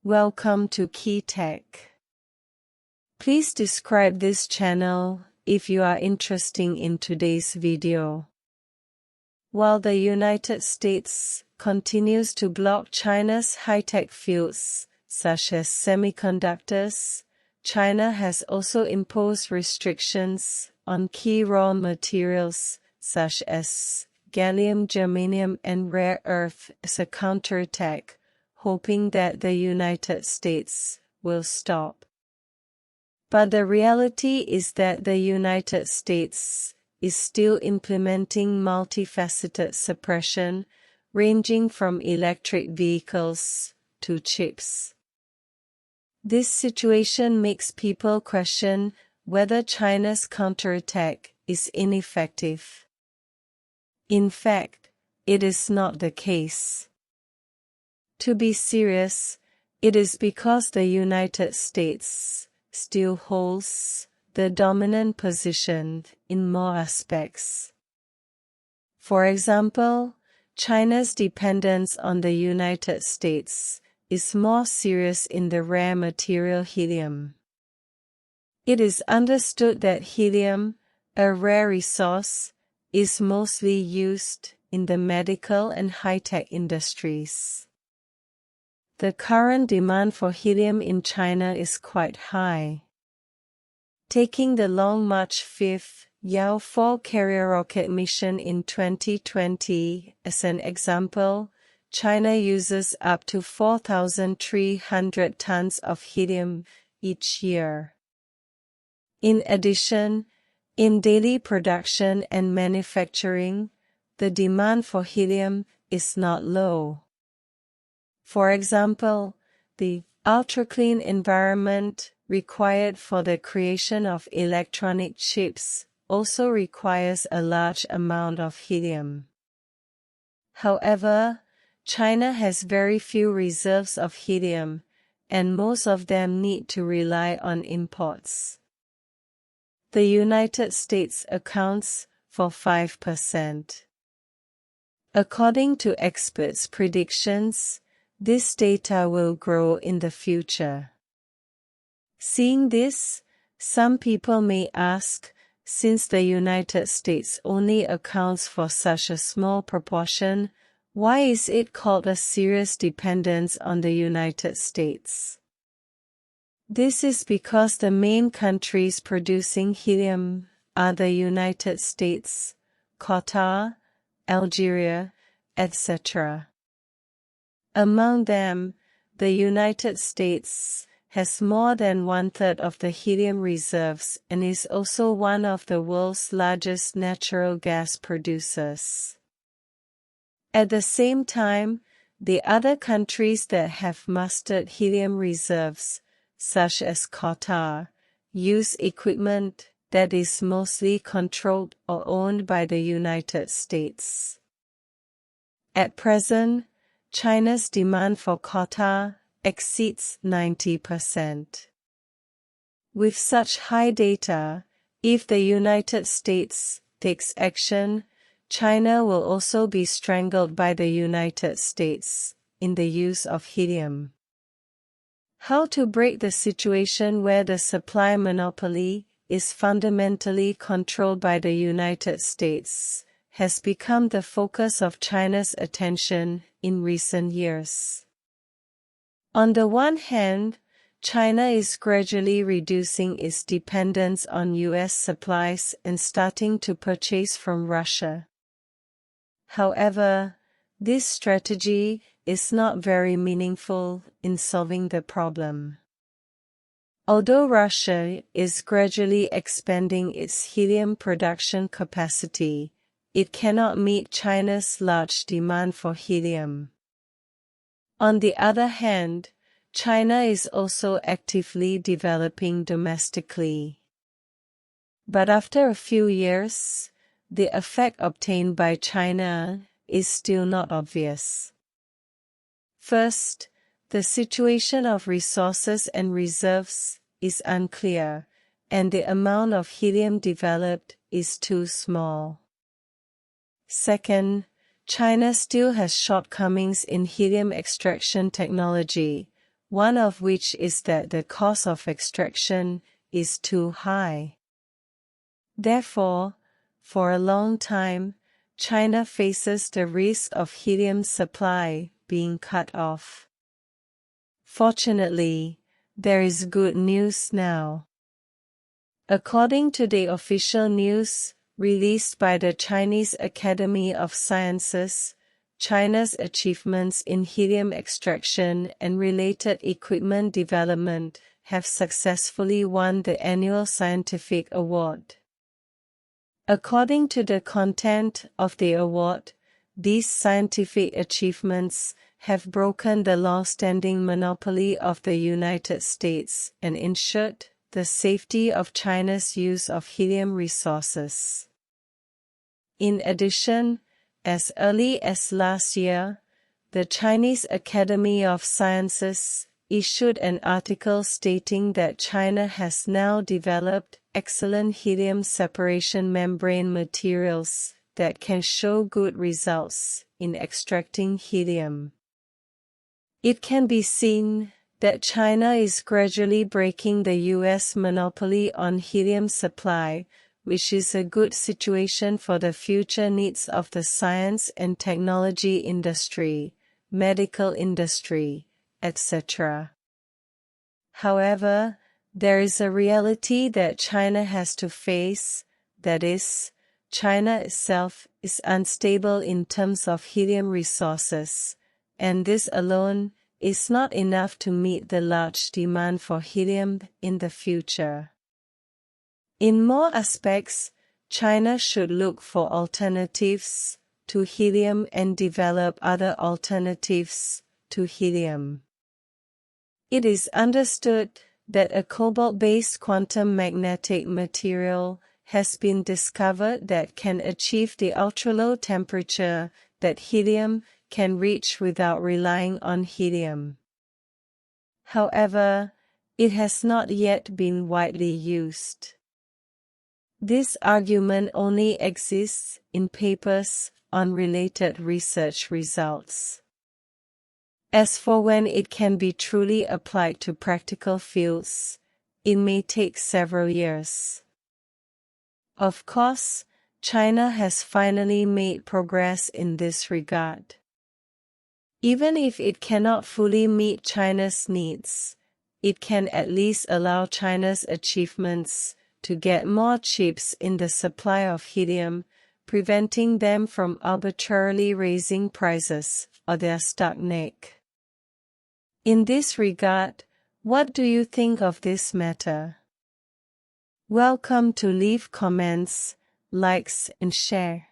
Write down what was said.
Welcome to Key Tech. Please describe this channel if you are interested in today's video. While the United States continues to block China's high-tech fields, such as semiconductors, China has also imposed restrictions on key raw materials, such as gallium, germanium, and rare earth as a counterattack, hoping that the United States will stop. But the reality is that the United States is still implementing multifaceted suppression, ranging from electric vehicles to chips. This situation makes people question whether China's counterattack is ineffective. In fact, it is not the case. To be serious, it is because the United States still holds the dominant position in more aspects. For example, China's dependence on the United States is more serious in the rare material helium. It is understood that helium, a rare resource, is mostly used in the medical and high-tech industries. The current demand for helium in China is quite high. Taking the Long March 5 Yao 4 carrier rocket mission in 2020 as an example, China uses up to 4,300 tons of helium each year. In addition, in daily production and manufacturing, the demand for helium is not low. For example, the ultra-clean environment required for the creation of electronic chips also requires a large amount of helium. However, China has very few reserves of helium, and most of them need to rely on imports. The United States accounts for 5%. According to experts' predictions, this data will grow in the future. Seeing this, some people may ask, since the United States only accounts for such a small proportion, why is it called a serious dependence on the United States? This is because the main countries producing helium are the United States, Qatar, Algeria, etc. Among them, the United States has more than one-third of the helium reserves and is also one of the world's largest natural gas producers. At the same time, the other countries that have mastered helium reserves, such as Qatar, use equipment that is mostly controlled or owned by the United States. At present, China's demand for Qatar exceeds 90%. With such high data, if the United States takes action, China will also be strangled by the United States in the use of helium. How to break the situation where the supply monopoly is fundamentally controlled by the United States has become the focus of China's attention in recent years. On the one hand, China is gradually reducing its dependence on U.S. supplies and starting to purchase from Russia. However, this strategy is not very meaningful in solving the problem. Although Russia is gradually expanding its helium production capacity, it cannot meet China's large demand for helium. On the other hand, China is also actively developing domestically. But after a few years, the effect obtained by China is still not obvious. First, the situation of resources and reserves is unclear, and the amount of helium developed is too small. Second, China still has shortcomings in helium extraction technology, one of which is that the cost of extraction is too high. Therefore, for a long time, China faces the risk of helium supply being cut off. Fortunately, there is good news now. According to the official news released by the Chinese Academy of Sciences, China's achievements in helium extraction and related equipment development have successfully won the annual scientific award. According to the content of the award, these scientific achievements have broken the long-standing monopoly of the United States and ensured the safety of China's use of helium resources. In addition, as early as last year, the Chinese Academy of Sciences issued an article stating that China has now developed excellent helium separation membrane materials that can show good results in extracting helium. It can be seen that China is gradually breaking the U.S. monopoly on helium supply, which is a good situation for the future needs of the science and technology industry, medical industry, etc. However, there is a reality that China has to face, that is, China itself is unstable in terms of helium resources, and this alone is not enough to meet the large demand for helium in the future. In more aspects, China should look for alternatives to helium and develop other alternatives to helium. It is understood that a cobalt-based quantum magnetic material has been discovered that can achieve the ultra-low temperature that helium can reach without relying on helium. However, it has not yet been widely used. This argument only exists in papers on related research results. As for when it can be truly applied to practical fields, it may take several years. Of course, China has finally made progress in this regard. Even if it cannot fully meet China's needs, it can at least allow China's achievements to get more chips in the supply of helium, preventing them from arbitrarily raising prices or their stock neck. In this regard, what do you think of this matter? Welcome to leave comments, likes and share.